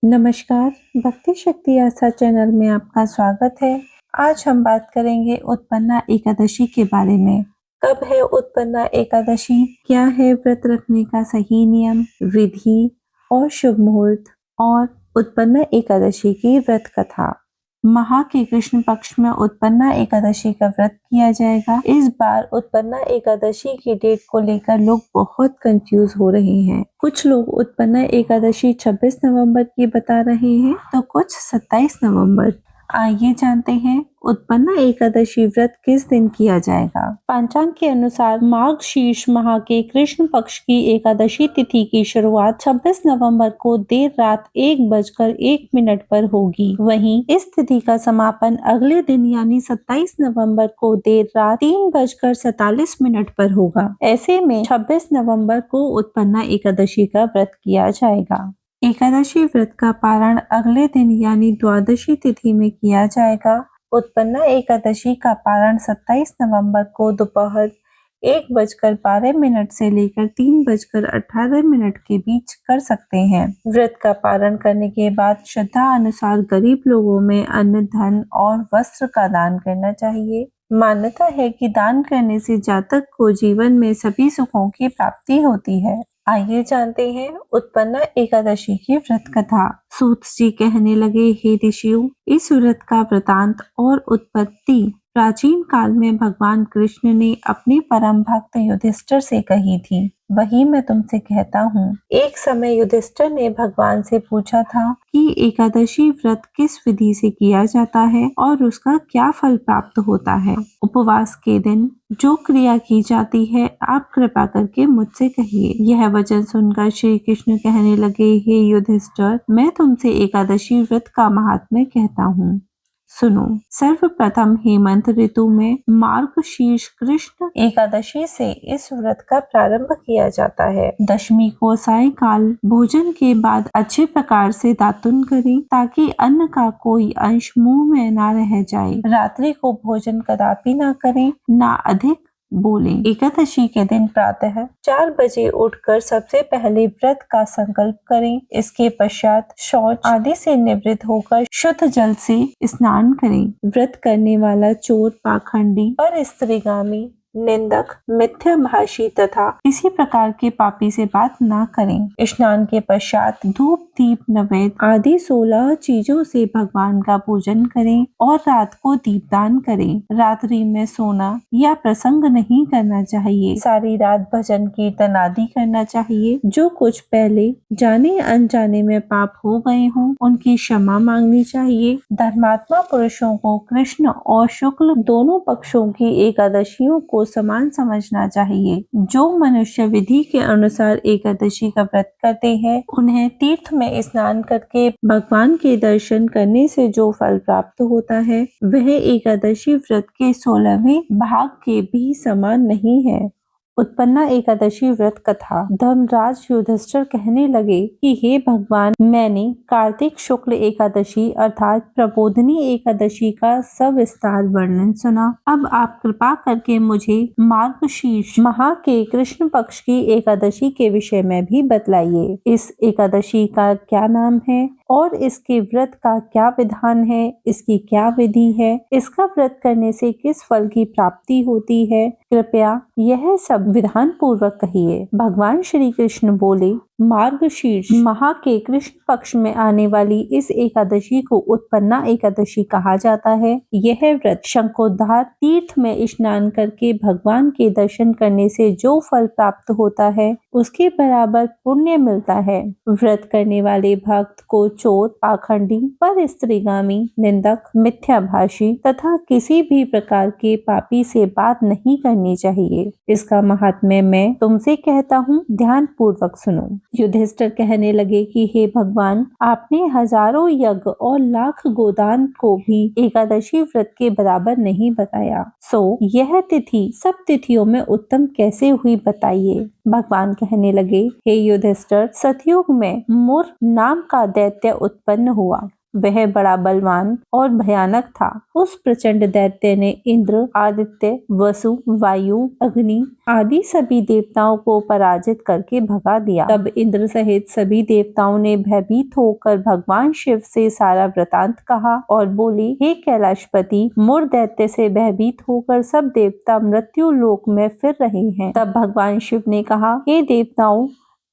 नमस्कार, भक्ति शक्ति आस्था चैनल में आपका स्वागत है। आज हम बात करेंगे उत्पन्ना एकादशी के बारे में। कब है उत्पन्ना एकादशी? क्या है व्रत रखने का सही नियम, विधि और शुभ मुहूर्त? और उत्पन्ना एकादशी की व्रत कथा। माह के कृष्ण पक्ष में उत्पन्ना एकादशी का व्रत किया जाएगा। इस बार उत्पन्ना एकादशी की डेट को लेकर लोग बहुत कंफ्यूज हो रहे हैं। कुछ लोग उत्पन्ना एकादशी 26 नवंबर की बता रहे हैं तो कुछ 27 नवंबर। आइए जानते हैं उत्पन्ना एकादशी व्रत किस दिन किया जाएगा। पंचांग के अनुसार माघ शीर्ष माह के कृष्ण पक्ष की एकादशी तिथि की शुरुआत 26 नवंबर को देर रात 1:01 पर होगी। वहीं इस तिथि का समापन अगले दिन यानी 27 नवंबर को देर रात 3:47 पर होगा। ऐसे में 26 नवंबर को उत्पन्ना एकादशी का व्रत किया जाएगा। एकादशी व्रत का पारण अगले दिन यानी द्वादशी तिथि में किया जाएगा। उत्पन्ना एकादशी का पारण 27 नवंबर को दोपहर 1:12 से लेकर 3:18 के बीच कर सकते हैं। व्रत का पारण करने के बाद श्रद्धा अनुसार गरीब लोगों में अन्न, धन और वस्त्र का दान करना चाहिए। मान्यता है कि दान करने से जातक को जीवन में सभी सुखों की प्राप्ति होती है। आइए जानते हैं उत्पन्ना एकादशी की व्रत कथा। सूत जी कहने लगे, हे ऋषियों, इस व्रत का वृतांत और उत्पत्ति प्राचीन काल में भगवान कृष्ण ने अपने परम भक्त युधिष्ठिर से कही थी। वही मैं तुमसे कहता हूँ। एक समय युधिष्ठिर ने भगवान से पूछा था कि एकादशी व्रत किस विधि से किया जाता है और उसका क्या फल प्राप्त होता है। उपवास के दिन जो क्रिया की जाती है आप कृपा करके मुझसे कहिए। यह वचन सुनकर श्री कृष्ण कहने लगे, हे युधिष्ठिर, मैं तुमसे एकादशी व्रत का महात्म्य कहता हूँ। सुनो। सर्वप्रथम हेमंत ऋतु में मार्गशीर्ष कृष्ण एकादशी से इस व्रत का प्रारंभ किया जाता है। दशमी को सायंकाल भोजन के बाद अच्छे प्रकार से दातुन करें ताकि अन्न का कोई अंश मुंह में ना रह जाए। रात्रि को भोजन कदापि ना करें, ना अधिक बोलें। एकादशी के दिन प्रातः 4 बजे उठकर सबसे पहले व्रत का संकल्प करें। इसके पश्चात शौच आदि से निवृत्त होकर शुद्ध जल से स्नान करें। व्रत करने वाला चोर, पाखंडी, परस्त्रीगामी, निंदक, मिथ्याभाषी तथा किसी प्रकार के पापी से बात ना करें। स्नान के पश्चात धूप, दीप, नैवेद्य आदि 16 चीजों से भगवान का पूजन करें और रात को दीपदान करें। रात्रि में सोना या प्रसंग नहीं करना चाहिए। सारी रात भजन कीर्तन आदि करना चाहिए। जो कुछ पहले जाने अनजाने में पाप हो गए हों उनकी क्षमा मांगनी चाहिए। धर्मात्मा पुरुषों को कृष्ण और शुक्ल दोनों पक्षों की एकादशियों को समान समझना चाहिए। जो मनुष्य विधि के अनुसार एकादशी का व्रत करते हैं उन्हें तीर्थ में स्नान करके भगवान के दर्शन करने से जो फल प्राप्त होता है वह एकादशी व्रत के 16वें भाग के भी समान नहीं है। उत्पन्ना एकादशी व्रत कथा। धर्मराज युधिष्ठिर कहने लगे कि हे भगवान, मैंने कार्तिक शुक्ल एकादशी अर्थात प्रबोधिनी एकादशी का सविस्तार वर्णन सुना। अब आप कृपा करके मुझे मार्गशीर्ष माह के कृष्ण पक्ष की एकादशी के विषय में भी बतलाइए। इस एकादशी का क्या नाम है और इसके व्रत का क्या विधान है, इसकी क्या विधि है, इसका व्रत करने से किस फल की प्राप्ति होती है, कृपया यह सब विधान पूर्वक कहिए। भगवान श्री कृष्ण बोले, मार्गशीर्ष माह के कृष्ण पक्ष में आने वाली इस एकादशी को उत्पन्ना एकादशी कहा जाता है। यह व्रत शंखोद्धार तीर्थ में स्नान करके भगवान के दर्शन करने से जो फल प्राप्त होता है उसके बराबर पुण्य मिलता है। व्रत करने वाले भक्त को चोर, पाखंडी, परस्त्रीगामी, निंदक, मिथ्याभाषी तथा किसी भी प्रकार के पापी से बात नहीं करनी चाहिए। इसका महात्म्य मैं तुमसे कहता हूँ, ध्यान पूर्वक सुनो। युधिष्ठिर कहने लगे कि हे भगवान, आपने हजारों यज्ञ और लाख गोदान को भी एकादशी व्रत के बराबर नहीं बताया। सो यह तिथि सब तिथियों में उत्तम कैसे हुई बताइए। भगवान कहने लगे, हे युधिष्ठिर, सतयुग में मुर नाम का दैत्य उत्पन्न हुआ। वह बड़ा बलवान और भयानक था। उस प्रचंड दैत्य ने इंद्र, आदित्य, वसु, वायु, अग्नि आदि सभी देवताओं को पराजित करके भगा दिया। तब इंद्र सहित सभी देवताओं ने भयभीत होकर भगवान शिव से सारा वृतांत कहा और बोले, हे कैलाशपति, मुर दैत्य से भयभीत होकर सब देवता मृत्यु लोक में फिर रहे हैं। तब भगवान शिव ने कहा, हे देवताओं,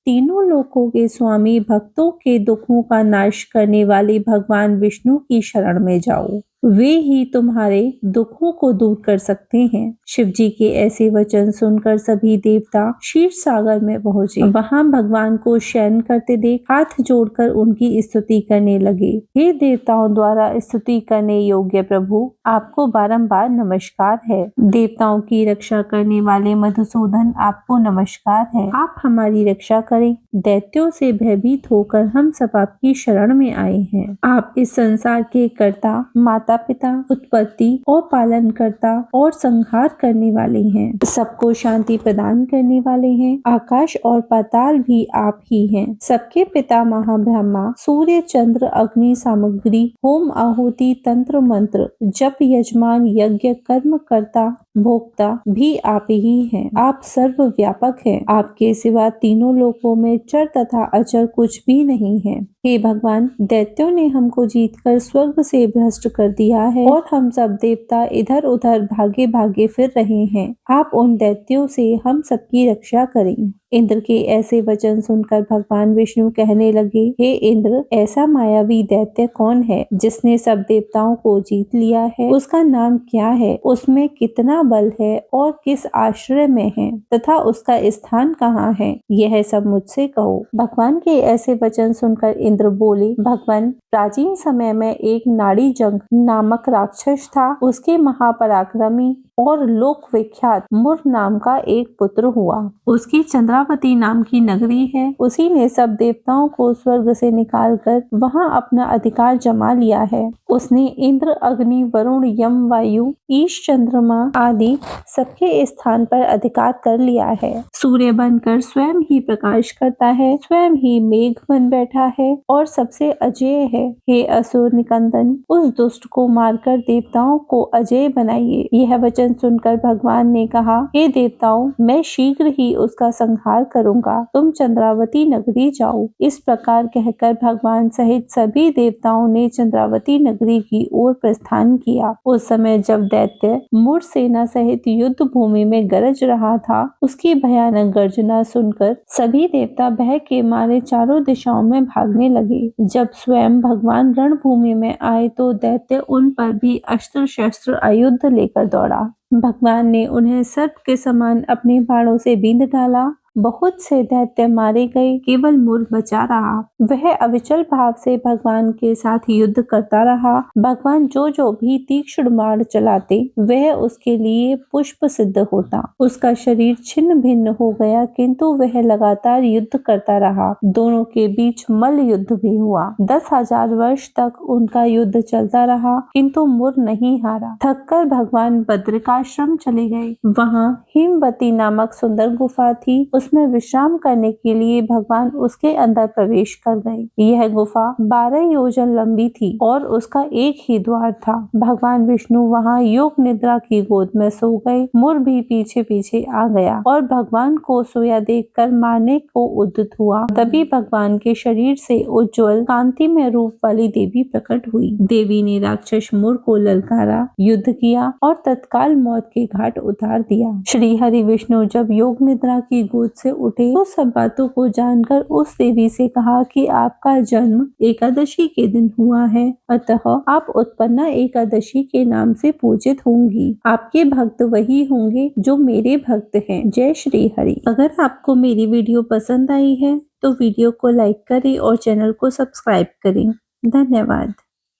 तीनों लोकों के स्वामी, भक्तों के दुखों का नाश करने वाले भगवान विष्णु की शरण में जाओ, वे ही तुम्हारे दुखों को दूर कर सकते हैं। शिव जी के ऐसे वचन सुनकर सभी देवता क्षीर सागर में पहुंचे। वहां भगवान को शयन करते देख हाथ जोड़कर उनकी स्तुति करने लगे। हे देवताओं द्वारा स्तुति करने योग्य प्रभु, आपको बारंबार नमस्कार है। देवताओं की रक्षा करने वाले मधुसूदन, आपको नमस्कार है। आप हमारी रक्षा करें। दैत्यों से भयभीत होकर हम सब आपकी शरण में आए हैं। आप इस संसार के कर्ता, माता पिता, उत्पत्ति और पालन करता और संहार करने वाले हैं। सबको शांति प्रदान करने वाले हैं। आकाश और पाताल भी आप ही हैं। सबके पिता महाब्रह्मा, सूर्य, चंद्र, अग्नि, सामग्री, होम, आहुति, तंत्र, मंत्र, जप, यजमान, यज्ञ, कर्म करता, भोक्ता भी आप ही हैं। आप सर्वव्यापक हैं। आपके सिवा तीनों लोकों में चर तथा अचर कुछ भी नहीं है। हे भगवान, दैत्यों ने हमको जीतकर स्वर्ग से भ्रष्ट कर दिया है और हम सब देवता इधर उधर भागे भागे फिर रहे हैं। आप उन दैत्यों से हम सबकी रक्षा करें। इंद्र के ऐसे वचन सुनकर भगवान विष्णु कहने लगे, हे इंद्र, ऐसा मायावी दैत्य कौन है जिसने सब देवताओं को जीत लिया है? उसका नाम क्या है? उसमें कितना बल है और किस आश्रय में है तथा उसका स्थान कहाँ है? यह सब मुझसे कहो। भगवान के ऐसे वचन सुनकर इंद्र बोले, भगवान, प्राचीन समय में एक नाड़ी जंग नामक राक्षस था। उसके महापराक्रमी और लोक विख्यात मुर नाम का एक पुत्र हुआ। उसकी चंद्रावती नाम की नगरी है। उसी ने सब देवताओं को स्वर्ग से निकालकर वहां अपना अधिकार जमा लिया है। उसने इंद्र, अग्नि, वरुण, यम, वायु, ईश, चंद्रमा आदि सबके स्थान पर अधिकार कर लिया है। सूर्य बनकर स्वयं ही प्रकाश करता है, स्वयं ही मेघ बन बैठा है और सबसे अजेय है। हे असुर निकंदन, उस दुष्ट को मारकर देवताओं को अजेय बनाइए। यह वचन सुनकर भगवान ने कहा, हे देवताओं, मैं शीघ्र ही उसका संहार करूंगा। तुम चंद्रावती नगरी जाओ। इस प्रकार कहकर भगवान सहित सभी देवताओं ने चंद्रावती नगरी की ओर प्रस्थान किया। उस समय जब दैत्य मुर सेना सहित युद्ध भूमि में गरज रहा था, उसकी भयानक गर्जना सुनकर सभी देवता भय के मारे चारों दिशाओं में भागने लगे। जब स्वयं भगवान रणभूमि में आए तो दैत्य उन पर भी अस्त्र शस्त्र आयुध लेकर दौड़ा। भगवान ने उन्हें सर्प के समान अपने बाणों से बींध डाला। बहुत से दैत्य मारे गए, केवल मुर बचा रहा। वह अविचल भाव से भगवान के साथ युद्ध करता रहा। भगवान जो जो भी तीक्ष्ण बाण चलाते, वह उसके लिए पुष्प सिद्ध होता। उसका शरीर छिन्न भिन्न हो गया, किंतु वह लगातार युद्ध करता रहा। दोनों के बीच मल्ल युद्ध भी हुआ। 10,000 वर्ष तक उनका युद्ध चलता रहा, किंतु मुर नहीं हारा। थककर भगवान बद्रिकाश्रम चले गए। वहाँ हिमवती नामक सुंदर गुफा थी। उसमें विश्राम करने के लिए भगवान उसके अंदर प्रवेश कर गए। यह गुफा 12 योजन लंबी थी और उसका एक ही द्वार था। भगवान विष्णु वहां योग निद्रा की गोद में सो गए। मुर भी पीछे पीछे आ गया और भगवान को सोया देखकर मारने को उद्यत हुआ। तभी भगवान के शरीर से उज्ज्वल कांति में रूप वाली देवी प्रकट हुई। देवी ने राक्षस मुर को ललकारा, युद्ध किया और तत्काल मौत के घाट उतार दिया। श्री हरि विष्णु जब योग निद्रा की गोद से उठे तो सब बातों को जानकर उस देवी से कहा कि आपका जन्म एकादशी के दिन हुआ है, अतः आप उत्पन्ना एकादशी के नाम से पूजित होंगी। आपके भक्त वही होंगे जो मेरे भक्त हैं। जय श्री हरि। अगर आपको मेरी वीडियो पसंद आई है तो वीडियो को लाइक करें और चैनल को सब्सक्राइब करें। धन्यवाद।